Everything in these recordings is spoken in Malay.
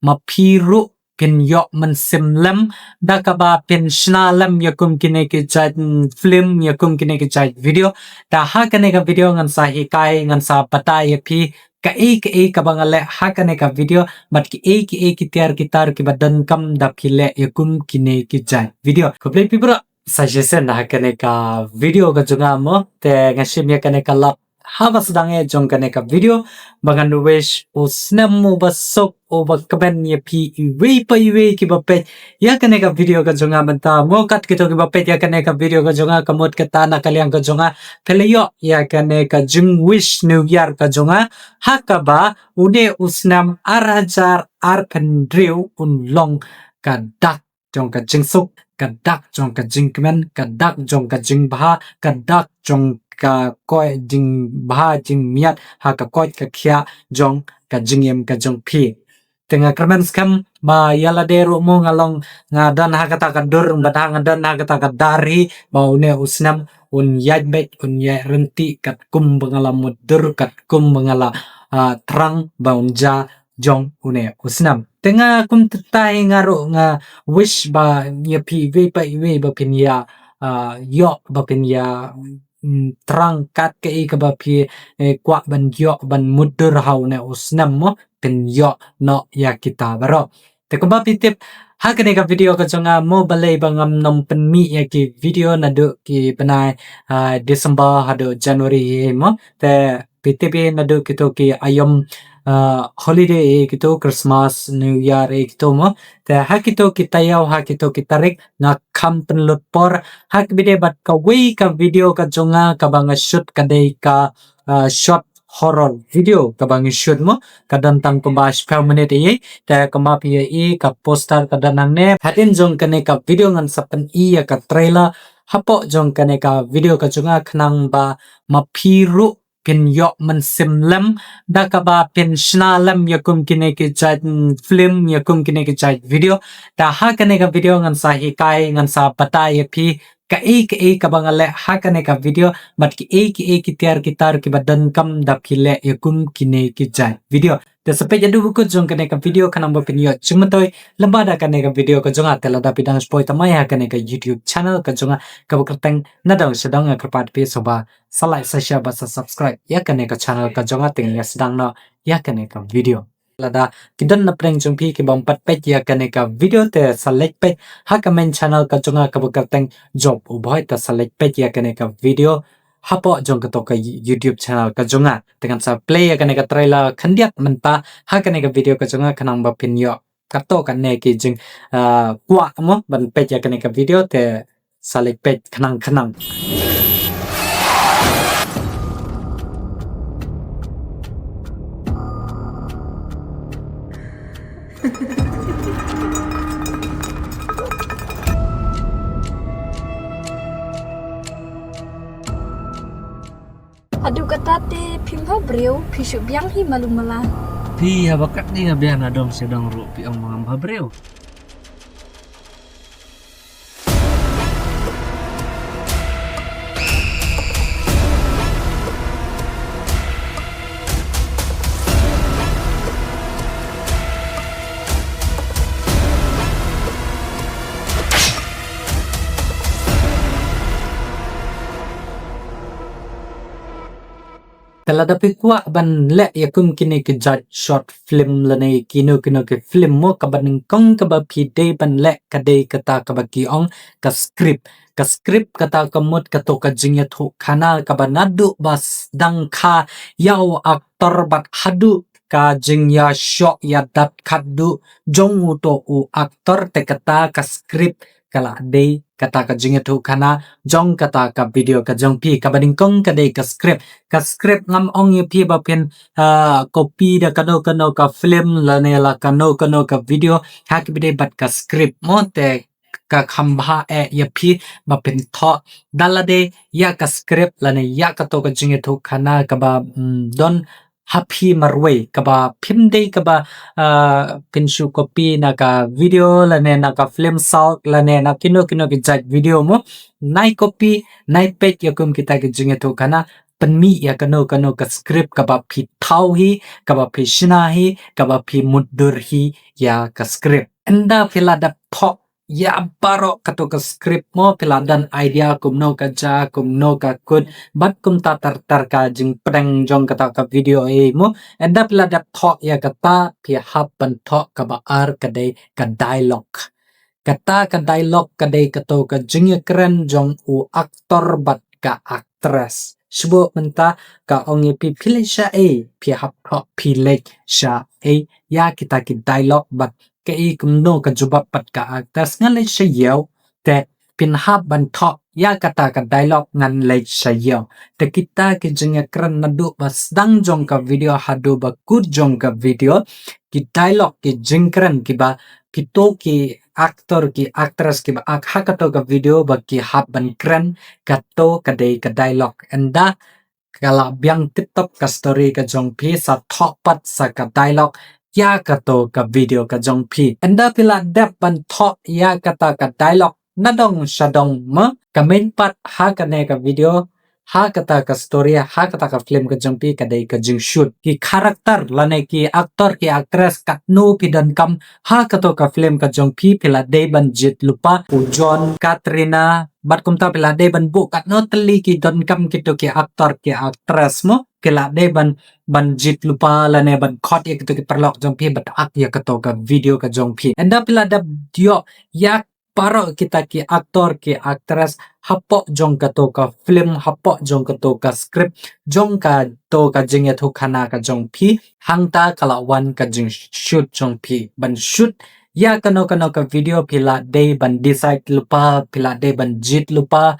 mapiru pin yok man simlem da kaba pin shnalem yakum kine ke chat film yakum kine ke chat video da ha kane ka video ngan sa hikai ngan sa pata ya pi ka ka bangale ha kane ka video but ki ki tiar kitar ki badan kam da phile yakum kine ke chat video ko play pibra suggestion na ha kane ka video ka junga mo te ngashim ya kane ka lap haba sedangnya jong kane ka video bangan wish o snap mo basok o bakaben ya pi iwe pa iwe ki bapet ya kane ka video ka jonga menta mo kat kito ki bapet ya kane ka video ka jonga kamot ka tana kaliang ka jonga peleyo ya kane ka jung wish new year ka jonga hakaba ude usnam arajar arpendriu un long ka dak jong ka jingsuk ka dak jong ka jingkmen ka dak jong ka jingbaha ka dak jong ka koi jing baha jing miat ha ka koi ka khia jong ka jingem ka jong phi tengah kermen skam ma yala deru mo ngalong ngadan ha kata ka dur badang ngadan ha kata ka dari mau ne usnam un yajbet un ya renti kat kum bangala mudur kat kum bangala terang baunja jong une usnam tengah kum tetai ngaru nga wish ba ya pi ve pa iwe ba pin ya yo ba pin ya terang kat ke ka ba pi kwa ban yo ban mudur hau ne usnam mo pin yo no ya kita baro te ko ba pitip ha kene ka video ka jonga mo balai bangam nom pen mi ya ki video na do ki panai December hado January mo te pitip na do kito ki ayom holiday kito Christmas New Year kito mo te ha kito kitayaw ha kito kitarik nga kam penlut por ha bide bat ka way ka video ka jonga ka banga shoot ka day ka short horror video ka bang shoot mo kadantang kumba 10 minute te kama pi ka poster kadanang ne hatin jong kane ka video ngan sapan ka trailer hapo jong kane ka video ka jonga khnang ba mapiru pin yok man simlem da kaba pin shnalem yakum kine ke chat film yakum kine ke chat video da ha kane ka video ngan sa hikai ngan sa pata ya pi ka ka bangale ha kane ka video but ki tiar kitar ki badan kam da phile yakum kine ke chat video te sape jadu buku jong kane ka video kanang ba pin yo chumatoy lamba da kane ka video ka jonga tela da pidang spoil tamay ha kane ka YouTube channel ka jonga ka bakrteng nadang sedang kerpat pi soba salai sa share ba sa subscribe ya kane ka channel ka jonga ting ya sedang no ya kane ka video lada kidan na preng jong pi ki bang pat pet ya kane ka video te select pet ha comment channel ka jonga ka bakrteng job uboy ta select pet ya kane ka video hapo jong ka to ka YouTube channel ka jonga dengan sa play ya kane ka trailer khandiat menta ha kane ka video ka jonga kanang ba pin yo kato kan ne ki jing kwa mo ban pet ya kane ka video te select pet kanang Aduh kata te pimpa breu pisuk biang hi malu mala. Pi habakat ni ngabian adom sedang ru pi ang mga babreo. Tela dapi kwa ban le yakum kine ke judge short film lane kino ke film mo kabaning kong kaba pide ban le kade kata kaba ki ong ka script kata kamut kato ka jingya thu khana kaba nadu bas dang kha yao aktor bat hadu ka jingya shot ya dat khadu jong to u aktor te kata ka script kala de kata ka jingya thu khana jong kata ka video ka jong pi kabaning kong kade ka script ngam ong ye pi ba pen copy da kano ka film la ne la kano ka video ha ki bide bat ka script mo te ka khamba ye pi ba pen tho dalade ya ka script la ne ya ka to ka jingye thu khana ka ba don happy marway kaba pimde kaba pinshu copy na ka video la ne na ka film sound la ne na kino ki jat video mo nai copy nai page yakum kita ki jinge to kana penmi ya kano ka script kaba phit tahu hi kaba pi shina hi kaba pi mudur hi ya ka script enda pila da thok ya barok kato ka script mo pila dan idea kumno ka ja kumno ka kut bat kum ta tar ka jing preng jong kata ka video mo enda pila da thok ya kata pi hap ban thok ka ba ar kadai ka dialogue kata ka dialogue kadai kato ka jing keren jong u aktor bat ka actress sebut menta ka ongi pi pilih sya pi hap thok pilih sya ya kita ki dialogue bat ke kumno ka jubab pat ka actors ngan le syayaw te pinhab ban thok ya kata ka dialogue ngan le syayaw te kita ki jenga keren nadu bas dang jong ka video hadu ba good jong ka video ki dialogue ki jeng keren ki ba kito ki aktor ki actress ki ba hakato ka video ba ki hab ban keren kato kadai ka dialogue enda kala biang tiktok ka story ka jong pi sa thok pat sa ka dialogue ya kato ka video ka jong pi enda pila dep ban thok ya kata ka dialogue nadong shadong ma kamen pat ha kane ka video ha kata ka story ha kata ka film ka jong pi kadai ka jing shoot ki karakter lane ki aktor ki actress katnu pi dan kam ha kato ka film ka jong pi pila dei ban jit lupa John Katrina bat kumta pila dei ban bu kat no teli ki don kam kito ki aktor ki actress mo kila dei ban jit lupa lane ban khot ya kito ki perlok jong pi bat ak ya kato ka video ka jong pi enda pila da dio ya paro kita ki aktor ki actress hapok jong kato ka film hapok jong kato ka script jong ka to ka jing ya thu khana ka jong pi hangta kala wan ka jing shoot jong pi ban shoot ya kano ka video pila day ban decide lupa pila day ban jit lupa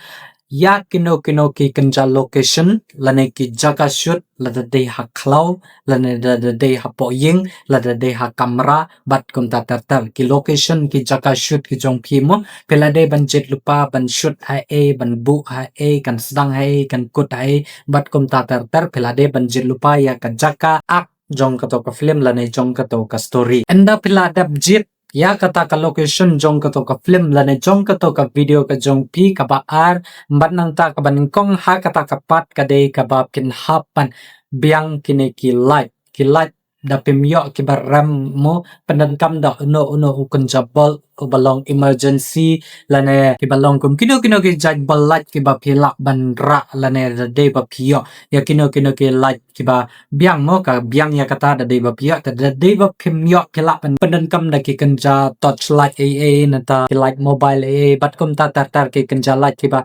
ya kino ki kenja location lane ki jaga shoot lada day ha klau lane da day ha po ying lada day ha kamera bat kum ta tar ki location ki jaga shoot ki jong pi mo pila day ban jit lupa ban shoot ha ban bu ha kan sedang ha kan kut ha bat kum ta tar pila day ban jit lupa ya ka jaga ak jong kato ka film lane jong kato ka story enda pila dap jit ya kata ka location jong kato ka film lane jong kato ka video ka jong pi ka ba ar mbat nang ta ka ban kong ha kata ka pat ka dei ka ba kin hapan biang kine ki light da pimyo ki ba ram mo pandan kam da no ukun jabal balong emergency lane ki balong kum kino ki jaj balat ki ba pilak ban ra lane da dei ba pio ya kino ki light ki ba biang mo ka biang ya kata da dei ba pio da dei ba pimyo ki lak pandan kam da ki kenja torchlight nata ki light mobile bat kum ta tar ki kenja light ki ba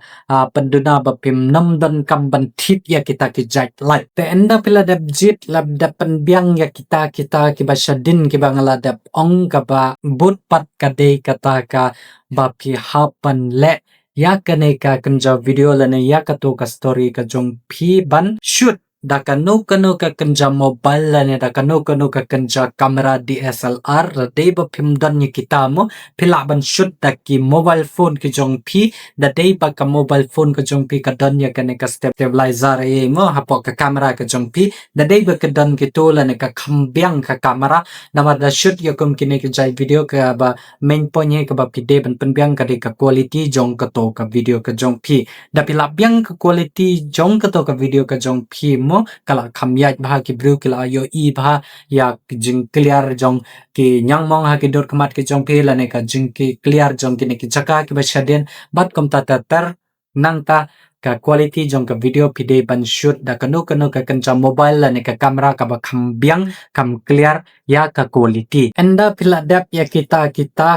penduna ba pim nam dan kam ban tit ya kita ki jaj light te enda pila da jit lab da pen biang ya kita ki ba shadin ki ba ngaladap ong ka ba but pat ka dei kata ka ba pi hapan le ya kane ka kenja video lane ya ka to ka story ka jong pi ban shoot da kano ka kenja mobile lane da kano ka kenja kamera DSLR da dei ba pim dan ni kita mo pila ban shoot da ki mobile phone ki jong pi da dei ba ka mobile phone ka jong pi ka dan ya kane ka stabilizer mo hapok ka kamera ka jong pi da dei ba ka dan ki to lane ka kambiang ka kamera nama da shoot ya kum kine ki jai video ka ba main point ye ka ba pi de ban penbiang ka de ka quality jong ka to ka video ka jong pi da pila biang ka quality jong ka to ka video ka jong pi mo kala khamyat bha ki bru kala yo bha ya jing clear jong ki nyang mong ha ki dor khamat ki jong pi lane ka jing ki clear jong ki ne ki chaka ki ba shaden bat kom ta tar nang ta ka quality jong ka video pide ban shoot da kano ka kenja mobile lane ka kamera ka ba khambiang kam clear ya ka quality enda pila dap ya kita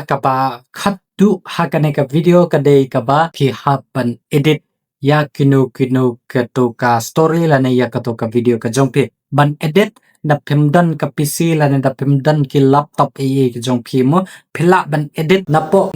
ka ba khat du ha kane ka video ka dei ka ba ki hapan edit ya kino ka to ka story lane ya ka to ka video ka jong pi ban edit da pimdan ka PC lane da pimdan ki laptop ki jong pi mo phila ban edit na po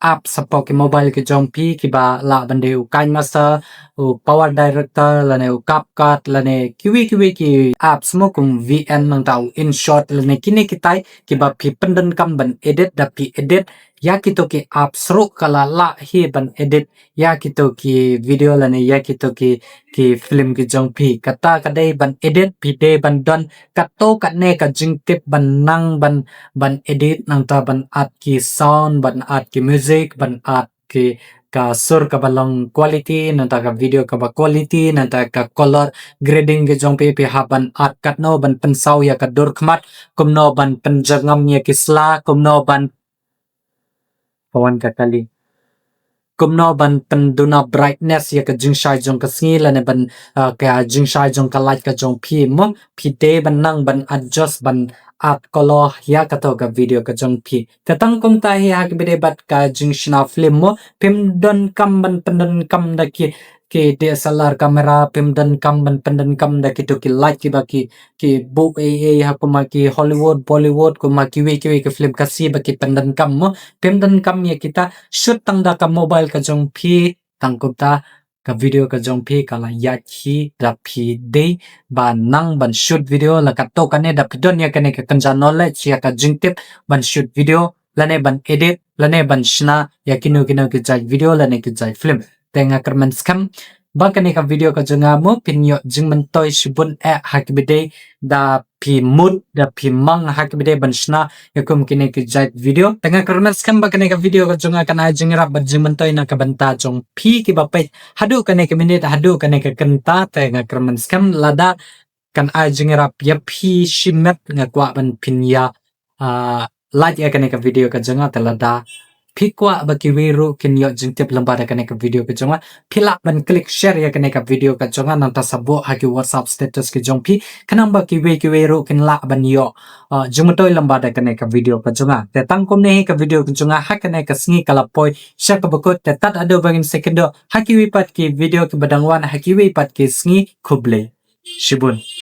app sa po ki mobile ki jong pi ki ba la ban de kain master power director lane CapCut lane kiwi ki apps mo kung VN nang tau in short lane kini kitai ki ba pi pendan kam ban edit da pi edit ya kito ki apps ro kala la hi ban edit ya kito ki video lane ya kito ki film ki jong pi kata kadai ban edit pi de ban don kato katne ka jingtip ban nang ban edit nang ta ban art ki sound ban art ki music ban art ki ka sur ka balong quality nanta ka video ka ba quality nanta ka color grading ke jong pe haban art kat no ban pensau ya ka dur khmat kumno ban penjangam ya kisla kumno ban pawan ka kali kumno ban penduna brightness ya ka jingshai jong ka sngi lane ban ka jingshai jong ka light ka jong phi mo phi te ban nang ban adjust ban art color ya ka to ka video ka jong phi tatang kum ta hi ha ke bede bat ka jingshna film mo pim don kam ban pendon kam da ki DSLR kamera pim don kam ban pendon kam da ki to ki light ki ba ki bu ha kuma ki Hollywood Bollywood kuma ki film ka si ba ki pendon kam mo pim don kam ya kita shoot tang da ka mobile ka jong phi tang kum ta ka video ka jong phi kala ya chi da phi de ban nang ban shoot video la ka to kane da pidon ya kane ka kanja knowledge ya ka jingtip ban shoot video lane ban edit lane ban shna ya kinu ki jai video lane ki jai film tenga kerman scam ba kane ka video ka jonga mo pinyo jingman toy shibun hakbide da pi mood da pi mang hakbide ban shna ya kum kine ki jai video tenga kerman scam ba kane ka video ka jonga kana jingra ba jingman toy na ka banta jong pi ki ba pai hadu kane ka minute hadu kane ka kenta tenga kerman scam lada kan jingra ya pi shimet nga kwa ban pinya like ya kane ka video ka jonga telada pikwa baki wiru kin yo jingtip lambada kane ka video ka jonga phila ban click share ya kane ka video ka jonga nanta sabo haki WhatsApp status ki jongpi kanang baki wiru kin la ban yo jumatoy lambada kane ka video ka jonga te tangkom ne ka video ka jonga hakane ka sngi kala poi share ka bakot te tat ado bangin sekondo haki wipat ki video ki badangwan haki wipat ki sngi kuble shibun